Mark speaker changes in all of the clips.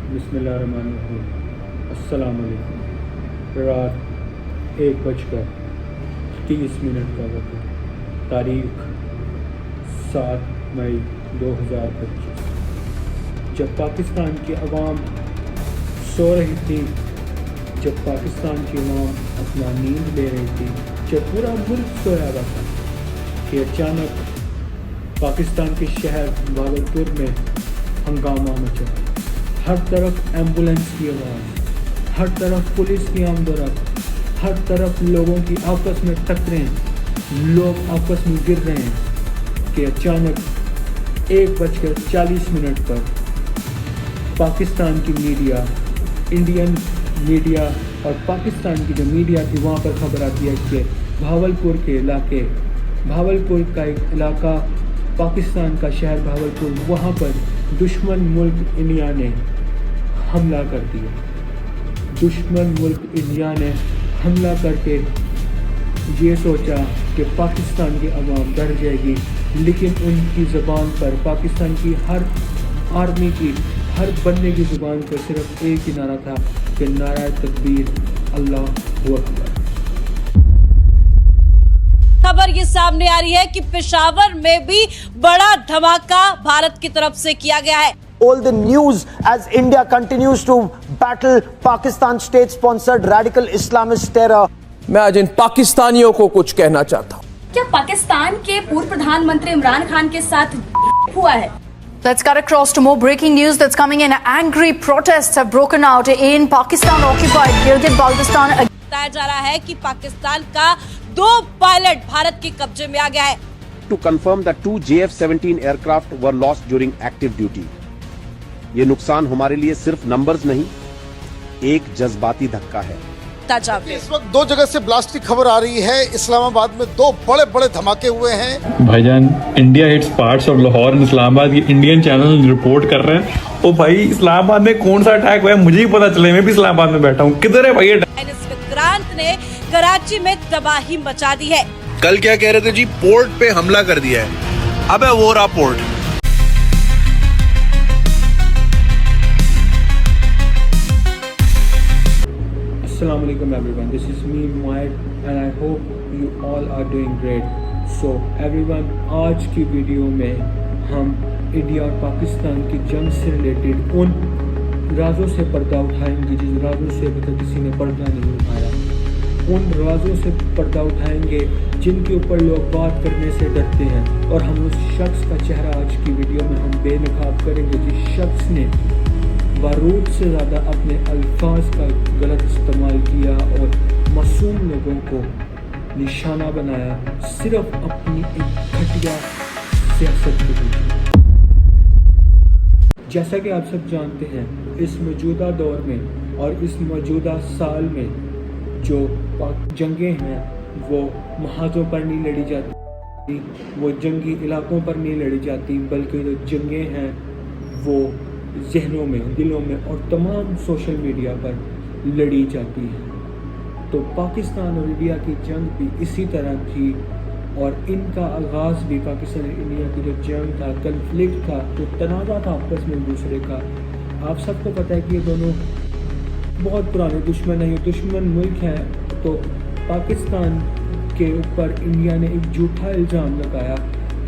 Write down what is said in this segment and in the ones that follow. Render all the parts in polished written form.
Speaker 1: बिस्मिल्लाहिर्रहमानिर्रहीम। अस्सलाम वालेकुम। रात 1:30 का वक्त, तारीख 7 मई 2025। जब पाकिस्तान की आवाम सो रही थी, जब पाकिस्तान की आवाम अपना नींद ले रही थी, जब पूरा मुल्क सोया हुआ था कि अचानक पाकिस्तान के शहर भावलपुर में हंगामा मचा। हर तरफ एम्बुलेंस की आवाज़, हर तरफ पुलिस की आमदोरफ्त, हर तरफ लोगों की आपस में टकरें, लोग आपस में गिर रहे हैं कि अचानक 1:40 पर पाकिस्तान की मीडिया, इंडियन मीडिया और पाकिस्तान की जो मीडिया थी वहाँ पर खबर आती है कि भावलपुर का एक इलाका, पाकिस्तान का शहर भावलपुर, वहाँ पर दुश्मन मुल्क इंडिया ने हमला कर दिया। दुश्मन मुल्क इंडिया ने हमला करके ये सोचा कि पाकिस्तान की आवाम डर जाएगी, लेकिन उनकी ज़बान पर, पाकिस्तान की हर आर्मी की हर बंदे की ज़ुबान पर सिर्फ एक ही नारा था कि नारा तकबीर, अल्लाहु अकबर।
Speaker 2: खबर ये सामने आ रही है कि पेशावर में भी बड़ा धमाका भारत की तरफ से किया गया है।
Speaker 3: All the news as India continues to battle Pakistan state-sponsored radical Islamist terror.
Speaker 4: मैं आज इन पाकिस्तानियों को कुछ कहना चाहता हूँ।
Speaker 5: क्या पाकिस्तान के पूर्व प्रधानमंत्री इमरान खान के साथ हुआ है?
Speaker 6: Let's cut across to more breaking news that's coming in. Angry protests have broken out in Pakistan-occupied Gilgit-Baltistan.
Speaker 2: बताया जा रहा है कि पाकिस्तान का 2 पायलट भारत के कब्जे में आ गया है।
Speaker 7: To confirm that 2 JF-17 aircraft were lost during active duty. ये नुकसान हमारे लिए सिर्फ नंबर्स नहीं, एक जज्बाती धक्का है।
Speaker 8: इस वक्त 2 जगह से ब्लास्ट की खबर आ रही है। इस्लामाबाद में 2 बड़े बड़े धमाके हुए हैं।
Speaker 9: भाईजान, India hits parts of Lahore and Islamabad की इंडियन चैनल रिपोर्ट कर रहे हैं। ओ भाई, इस्लामाबाद में कौन सा अटैक हुआ है मुझे ही पता चले, मैं भी इस्लामाबाद में बैठा हूँ। किधर है भाई?
Speaker 2: विक्रांत ने कराची में तबाही मचा दी है।
Speaker 10: कल क्या कह रहे थे जी? पोर्ट पे हमला कर दिया है। अबे वो रहा port.
Speaker 1: Assalamu alaikum everyone, this is me Muaid and I hope you all are doing great. So everyone, आज की वीडियो में हम इंडिया और पाकिस्तान की जंग से रिलेटेड उन राजों से पर्दा उठाएंगे जिस राजों से अभी तक किसी ने पर्दा नहीं उठाया। उन राजों से पर्दा उठाएंगे जिनके ऊपर लोग बात करने से डरते हैं, और हम उस शख्स का चेहरा आज की वीडियो में हम बेनकाब करेंगे जिस शख्स ने बारूद से ज़्यादा अपने अल्फाज का गलत इस्तेमाल किया और मासूम लोगों को निशाना बनाया सिर्फ अपनी एक घटिया सियासत के पीछे। जैसा कि आप सब जानते हैं, इस मौजूदा दौर में और इस मौजूदा साल में जो जंगें हैं वो महाजों पर नहीं लड़ी जाती, वो जंगी इलाकों पर नहीं लड़ी जाती, बल्कि जो जंगें हैं वो जहनों में, दिलों में और तमाम सोशल मीडिया पर लड़ी जाती है। तो पाकिस्तान और इंडिया की जंग भी इसी तरह थी, और इनका आगाज़ भी पाकिस्तान और इंडिया की जो जंग था, कन्फ्लिक्ट था, तो तनाज़ा था आपस में एक दूसरे का। आप सबको पता है कि ये दोनों बहुत पुराने दुश्मन हैं, दुश्मन मुल्क हैं। तो पाकिस्तान के ऊपर इंडिया ने एक झूठा इल्ज़ाम लगाया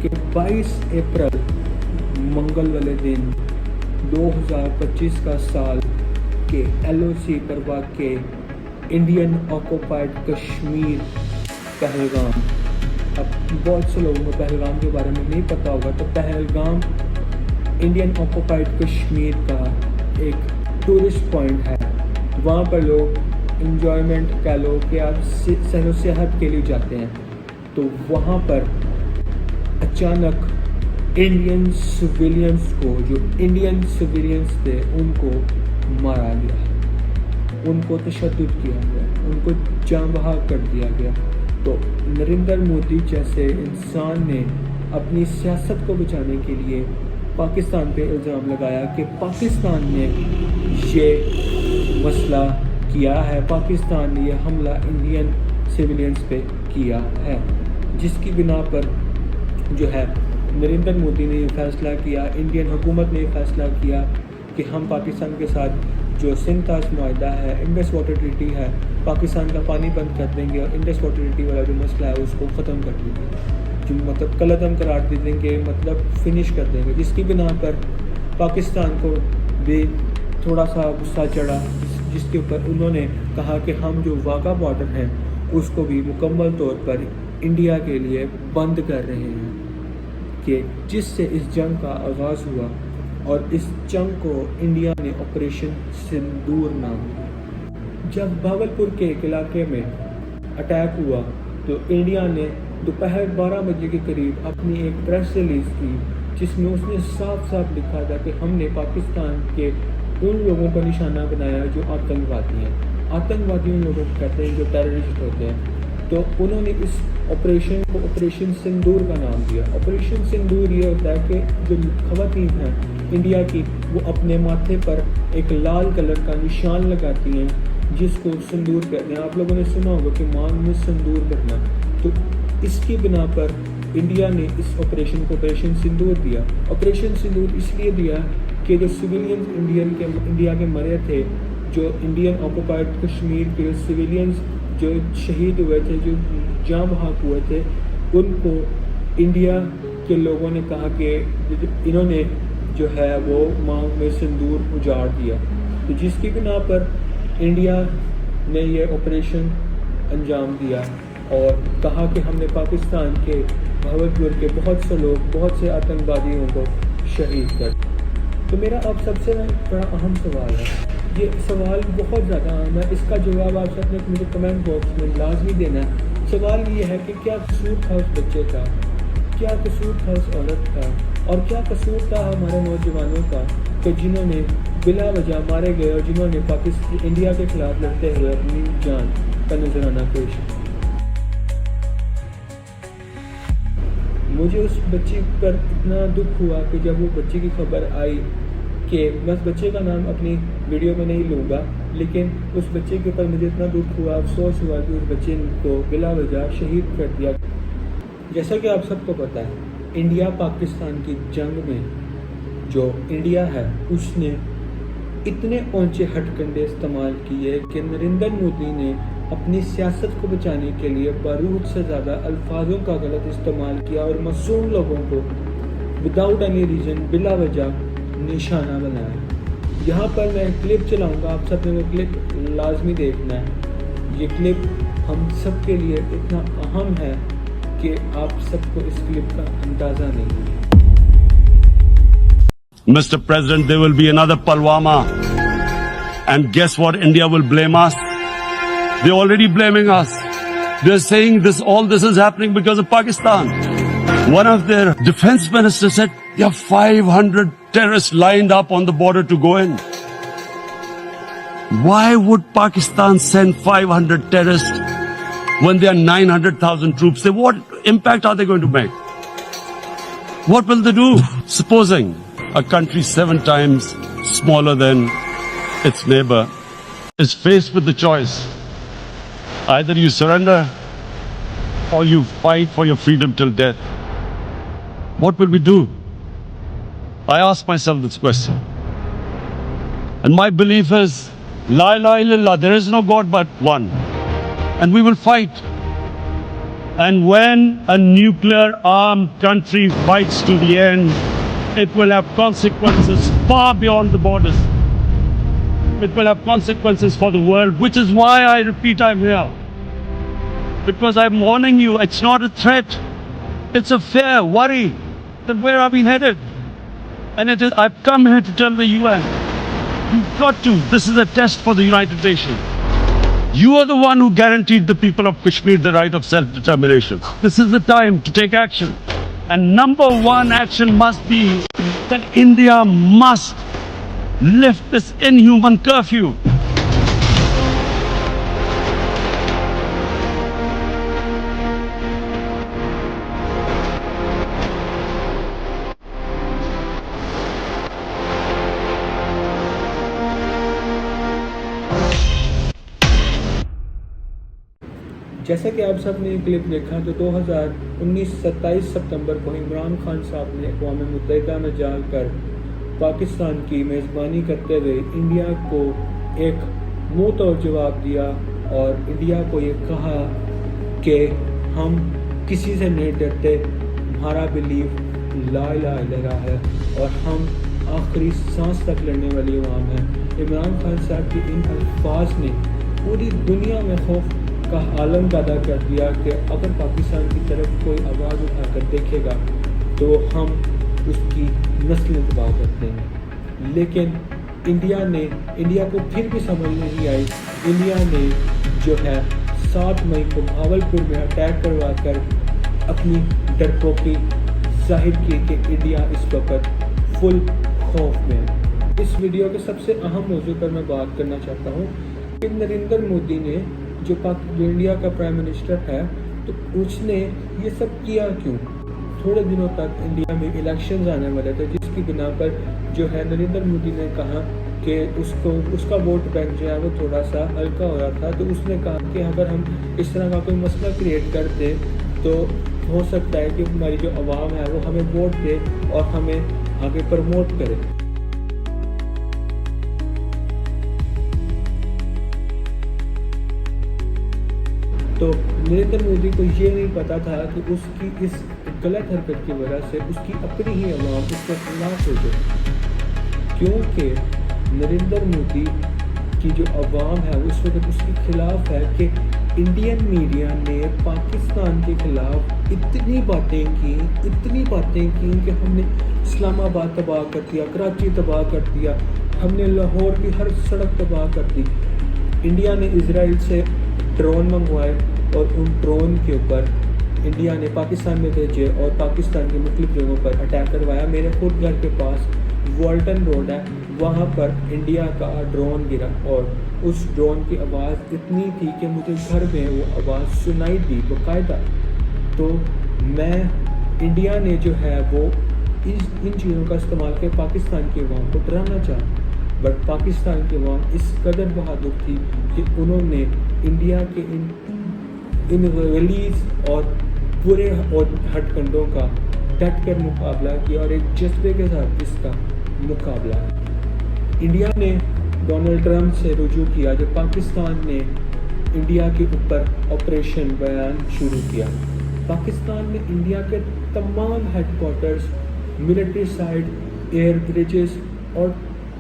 Speaker 1: कि 22 अप्रैल मंगल वाले दिन 2025 का साल के LOC पर वाक़े इंडियन ऑक्युपाइड कश्मीर पहलगाम, अब बहुत से लोगों को पहलगाम के बारे में नहीं पता होगा, तो पहलगाम इंडियन ऑक्युपाइड कश्मीर का एक टूरिस्ट पॉइंट है। वहाँ पर लोग इंजॉयमेंट कह लो कि आप सैर व सियाहत के लिए जाते हैं। तो वहाँ पर अचानक इंडियन सिविलियंस को, जो इंडियन सिविलियंस थे, उनको मारा गया, उनको तशद्दुद किया गया, उनको जान बहाक कर दिया गया। तो नरेंद्र मोदी जैसे इंसान ने अपनी सियासत को बचाने के लिए पाकिस्तान पे इल्ज़ाम लगाया कि पाकिस्तान ने ये मसला किया है, पाकिस्तान ने यह हमला इंडियन सिविलियंस पे किया है, जिसकी बिना पर जो है नरेंद्र मोदी ने ये फैसला किया, इंडियन हुकूमत ने ये फैसला किया کہ ہم پاکستان کے ساتھ جو سندھ طاس معاہدہ ہے، انڈس واٹر ٹریٹی ہے، پاکستان کا پانی بند کر دیں گے اور انڈس واٹر ٹریٹی والا جو مسئلہ ہے اس کو ختم کر دیں گے، جو مطلب کالعدم قرار دے دیں گے، مطلب فنش کر دیں گے، جس کی بنا پر پاکستان کو بھی تھوڑا سا غصہ چڑھا، جس کے اوپر انہوں نے کہا کہ ہم جو واگا بارڈر ہے اس کو بھی مکمل طور پر انڈیا کے لیے بند کر رہے ہیں، کہ جس سے اس جنگ کا آغاز ہوا اور اس جنگ کو انڈیا نے آپریشن سندور نام دیا۔ جب بھاگلپور کے ایک علاقے میں اٹیک ہوا تو انڈیا نے دوپہر 12 بجے کے قریب اپنی ایک پریس ریلیز کی، جس میں اس نے صاف صاف لکھا تھا کہ ہم نے پاکستان کے ان لوگوں کو نشانہ بنایا جو آتنکوادی ہیں۔ آتنکوادی ان لوگوں کو کہتے ہیں جو ٹیررسٹ ہوتے ہیں۔ تو انہوں نے اس آپریشن کو آپریشن سندور کا نام دیا۔ آپریشن سندور یہ ہوتا ہے کہ جو خواتین ہیں انڈیا کی، وہ اپنے ماتھے پر ایک لال کلر کا نشان لگاتی ہیں جس کو سندور کہتے ہیں۔ آپ لوگوں نے سنا ہوگا کہ مانگ میں سندور بھرنا، تو اس کی بنا پر انڈیا نے اس آپریشن کو آپریشن سندور دیا۔ آپریشن سندور اس لیے دیا کہ جو سویلینز انڈیا کے مرے تھے، جو انڈین آکوپائڈ کشمیر کے سویلینز جو شہید ہوئے تھے، جو جاں بحق ہوئے تھے، ان کو انڈیا کے لوگوں نے کہا کہ انہوں نے جو ہے وہ مانگ میں سندور اجاڑ دیا، تو جس کی بنا پر انڈیا نے یہ آپریشن انجام دیا اور کہا کہ ہم نے پاکستان کے بھاگلپور کے بہت سے لوگ، بہت سے آتنکوادیوں کو شہید کر۔ تو میرا آپ سب سے بڑا اہم سوال ہے، یہ سوال بہت زیادہ اہم ہے، اس کا جواب آپ سب نے مجھے کمنٹ باکس میں لازمی دینا ہے۔ سوال یہ ہے کہ کیا قصور تھا اس بچے کا، کیا قصور تھا اس عورت کا، اور کیا قصور تھا ہمارے نوجوانوں کا کہ جنہوں نے بلا وجہ مارے گئے اور جنہوں نے انڈیا کے خلاف لڑتے ہوئے اپنی جان کا نذرانہ پیش کیا۔ مجھے اس بچی پر اتنا دکھ ہوا کہ جب وہ بچے کی خبر آئی، کہ میں اس بچے کا نام اپنی ویڈیو میں نہیں لوں گا، لیکن اس بچے کے اوپر مجھے اتنا دکھ ہوا، افسوس ہوا کہ اس بچے کو بلا وجہ شہید کر دیا۔ جیسا کہ آپ سب کو پتہ ہے، انڈیا پاکستان کی جنگ میں جو انڈیا ہے اس نے اتنے اونچے ہتھ کنڈے استعمال کیے کہ نریندر مودی نے اپنی سیاست کو بچانے کے لیے بارود سے زیادہ الفاظوں کا غلط استعمال کیا اور معصوم لوگوں کو وداؤٹ اینی ریزن بلا وجہ نشانہ بنایا۔ یہاں پر میں کلپ چلاؤں گا، آپ سب نے وہ کلپ لازمی دیکھنا ہے۔ یہ کلپ ہم سب کے لیے اتنا اہم ہے کہ آپ سب کو اس کلپ کا اندازہ نہیں ہے۔
Speaker 11: Mr. President, there will be another Pulwama. And guess what? India will blame us. They're already blaming us. They're saying all this is happening because of Pakistan. One of their defense ministers said, there are 500 terrorists lined up on the border to go in. Why would Pakistan send 500 terrorists when there are 900,000 troops? What impact are they going to make? What will they do? Supposing a country 7 times smaller than its neighbor is faced with the choice. Either you surrender or you fight for your freedom till death. What will we do? I ask myself this question. And my belief is, La ilaha illallah, there is no God but one. And we will fight. And when a nuclear armed country fights to the end, it will have consequences far beyond the borders. It will have consequences for the world, which is why I repeat I'm here. Because I'm warning you, it's not a threat. It's a fair worry that where are we headed? And I've come here to tell the UN, you've got to, this is a test for the United Nations. You are the one who guaranteed the people of Kashmir the right of self-determination. This is the time to take action. And number one action must be that India must lift this inhuman curfew.
Speaker 1: جیسا کہ آپ سب نے clip دیکھا تو 2019 27 ستمبر کو عمران خان صاحب نے اقوام متحدہ میں جا کر पाकिस्तान की मेज़बानी करते हुए इंडिया को एक मुंह तोड़ जवाब दिया और इंडिया को ये कहा कि हम किसी से नहीं डरते, हमारा बिलीव ला इलाहा इल्लल्लाह है और हम आखिरी सांस तक लड़ने वाली अवाम है। इमरान खान साहब की इन अल्फाज ने पूरी दुनिया में खौफ का आलम पैदा कर दिया कि अगर पाकिस्तान की तरफ कोई आवाज़ उठाकर देखेगा तो हम उसकी नस्लें तबाह कर देंगे। लेकिन इंडिया को फिर भी समझ नहीं आई। इंडिया ने जो है 7 मई को भावलपुर में अटैक करवा कर अपनी डरपोकी जाहिर की कि इंडिया इस वक्त फुल खौफ में है। इस वीडियो के सबसे अहम मौजू पर मैं बात करना चाहता हूँ कि नरेंद्र मोदी ने जो इंडिया का प्राइम मिनिस्टर है, तो उसने ये सब किया क्यों? थोड़े दिनों तक इंडिया में इलेक्शंस आने वाले थे, जिसकी बिना पर जो है नरेंद्र मोदी ने कहा कि उसका वोट बैंक जो है वो थोड़ा सा हल्का हो रहा था। तो उसने कहा कि अगर हम इस तरह का कोई मसला क्रिएट कर दें तो हो सकता है कि हमारी जो आवाम है वो हमें वोट दे और हमें आगे प्रमोट करे। तो नरेंद्र मोदी को ये नहीं पता था कि उसकी इस गलत हरकत की वजह से उसकी अपनी ही आवाम उसके खिलाफ हो गई, क्योंकि नरेंद्र मोदी की जो आवाम है उस वक्त उसके खिलाफ है कि इंडियन मीडिया ने पाकिस्तान के खिलाफ इतनी बातें की कि हमने इस्लामाबाद तबाह कर दिया, कराची तबाह कर दिया, हमने लाहौर की हर सड़क तबाह कर दी। इंडिया ने इजराइल से ड्रोन मंगवाए और उन ड्रोन के ऊपर इंडिया ने पाकिस्तान में भेजे और पाकिस्तान के मुख्तलिफ जगहों पर अटैक करवाया। मेरे खुद घर के पास वॉल्टन रोड है, वहाँ पर इंडिया का ड्रोन गिरा और उस ड्रोन की आवाज़ इतनी थी कि मुझे घर में वो आवाज़ सुनाई दी बाकायदा। तो इंडिया ने जो है वो इन चीज़ों का इस्तेमाल कर पाकिस्तान की अवाम को डराना चाहा, बट पाकिस्तान की अवाम इस कदर बहादुर थी कि उन्होंने इंडिया के इन गलीज़ और बुरे और हटकंडों का डट कर मुकाबला किया और एक जज्बे के साथ इसका मुकाबला। इंडिया ने डोनाल्ड ट्रंप से रुजू किया जब पाकिस्तान ने इंडिया के ऊपर ऑपरेशन बयान शुरू किया। पाकिस्तान ने इंडिया के तमाम headquarters, military site, air bridges और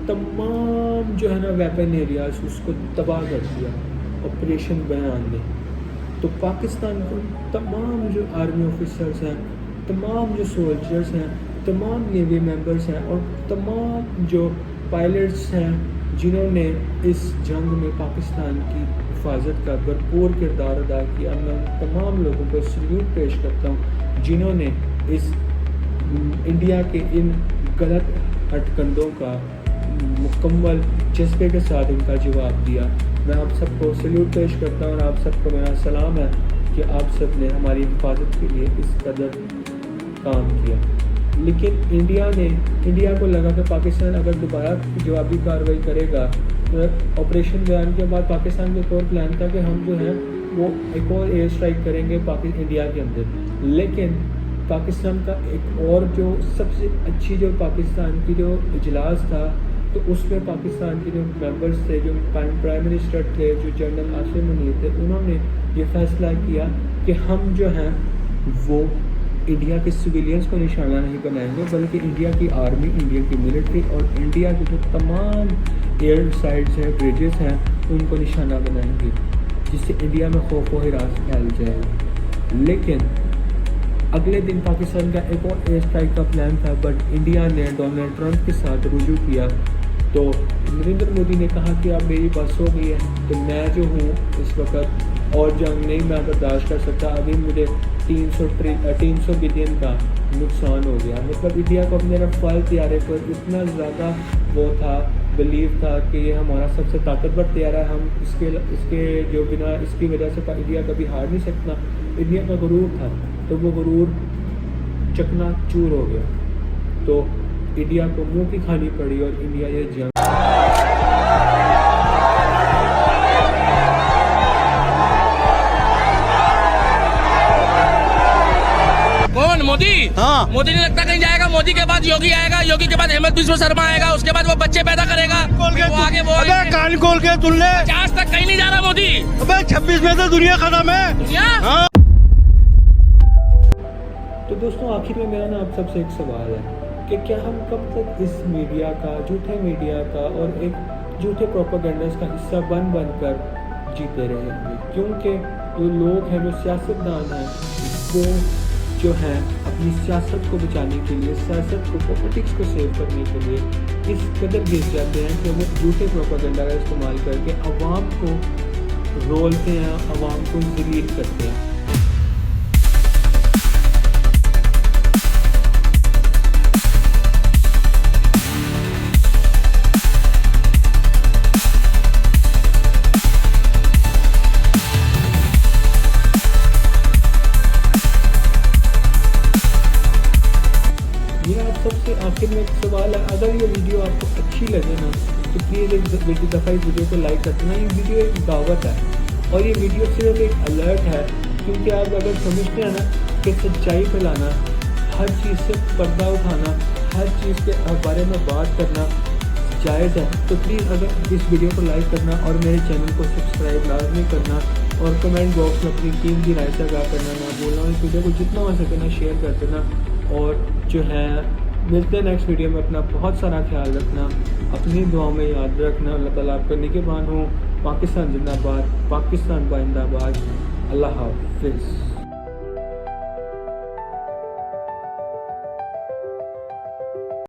Speaker 1: तमाम जो है ना वेपन एरियाज उसको तबाह कर दिया ऑपरेशन बयान ने। तो पाकिस्तान को तमाम जो आर्मी ऑफिसर्स हैं, तमाम जो सोल्जर्स हैं, तमाम नेवी मेंबर्स हैं और तमाम जो पायलट्स हैं जिन्होंने इस जंग में पाकिस्तान की हिफाजत का भरपूर किरदार अदा किया, मैं उन तमाम लोगों को सल्यूट पेश करता हूँ जिन्होंने इस इंडिया के इन गलत हटकंडों का मुकम्मल जज्बे के साथ इनका जवाब दिया। मैं आप सबको सल्यूट पेश करता हूँ और आप सबको मेरा सलाम है कि आप सब ने हमारी हिफाजत के लिए इस कदर काम किया। लेकिन इंडिया को लगा कि पाकिस्तान अगर दोबारा जवाबी कार्रवाई करेगा तो ऑपरेशन बयान के बाद पाकिस्तान का एक और प्लान था कि हम जो है वो एक और एयर स्ट्राइक करेंगे इंडिया के अंदर। लेकिन पाकिस्तान का एक और जो सबसे अच्छी जो पाकिस्तान की जो इजलास था तो उसमें पाकिस्तान के जो मेंबर्स थे, जो प्राइम मिनिस्टर थे, जो जनरल आसिम मुनीर थे, उन्होंने ये फैसला किया कि हम जो हैं वो इंडिया के सिविलियंस को निशाना नहीं बनाएंगे बल्कि इंडिया की आर्मी, इंडिया की मिलिट्री और इंडिया के जो तमाम एयर साइड्स हैं, ब्रिजेस हैं, उनको निशाना बनाएंगे, जिससे इंडिया में खौफ व हिरास फैल जाएगा। लेकिन अगले दिन पाकिस्तान का एक और एयर स्ट्राइक का प्लान था, बट इंडिया ने डोनाल्ड ट्रंप के साथ रुजू किया। तो नरेंद्र मोदी ने कहा कि अब मेरी बस हो गई है, तो मैं जो हूँ इस वक्त और जंग नहीं मैं बर्दाश्त कर सकता, अभी मुझे 300 बिलियन का नुकसान हो गया। मतलब इंडिया को अपने रफाल तैयारे पर इतना ज़्यादा वो था, बिलीव था कि ये हमारा सबसे ताकतवर तैयारा है, हम इसके जो बिना इसकी वजह से इंडिया कभी हार नहीं सकता, इंडिया का गुरूर था। तो वो गुरूर चकनाचूर हो गया, तो इंडिया को मुंह की खानी पड़ी और इंडिया ये जंग
Speaker 12: कौन मोदी? हाँ, मोदी नहीं लगता कहीं जाएगा। मोदी के बाद योगी आएगा, योगी के बाद हेमंत बिस्वा शर्मा आएगा, उसके बाद वो बच्चे पैदा करेगा, वो आगे वो
Speaker 11: कान खोल के सुन ले,
Speaker 12: 50 तक कहीं नहीं जा रहा मोदी।
Speaker 11: अबे 26 में तो दुनिया खत्म है।
Speaker 12: दुनिया
Speaker 1: तो दोस्तों आखिर में मेरा ना आप सबसे एक सवाल है कि क्या हम कब तक इस मीडिया का, झूठे मीडिया का और एक झूठे प्रोपेगेंडास का हिस्सा बन कर जीते रहेंगे? क्योंकि जो लोग हैं, जो सियासतदान हैं, वो जो हैं अपनी सियासत को बचाने के लिए, सियासत को, पॉलिटिक्स को सेव करने के लिए इस कदर गिर जाते हैं कि वो झूठे प्रोपेगेंडा का इस्तेमाल करके अवाम को रोलते हैं, अवाम को ज़लील करते हैं। सबसे आखिर में एक सवाल है, अगर ये वीडियो आपको अच्छी लगे ना तो प्लीज़ एक दफ़ा इस वीडियो को लाइक कर देना। ये वीडियो एक दावत है और ये वीडियो सिर्फ एक अलर्ट है, क्योंकि आप अगर समझते हैं ना कि सच्चाई फैलाना, हर चीज़ से पर्दा उठाना, हर चीज़ के बारे में बात करना जायज़ है, तो प्लीज़ अगर इस वीडियो को लाइक करना और मेरे चैनल को सब्सक्राइब लाजमी करना और कमेंट बॉक्स में अपनी कीमती राय से आगाह करना ना भूलना। इस वीडियो को जितना हो सके ना शेयर कर देना और जो है मिलते हैं नेक्स्ट वीडियो में। अपना बहुत सारा ख्याल रखना, अपनी दुआओं में याद रखना। अल्लाह ताला आपका निगहबान हो। पाकिस्तान जिंदाबाद, पाकिस्तान बाइंदाबाद। अल्लाह हाफिज़।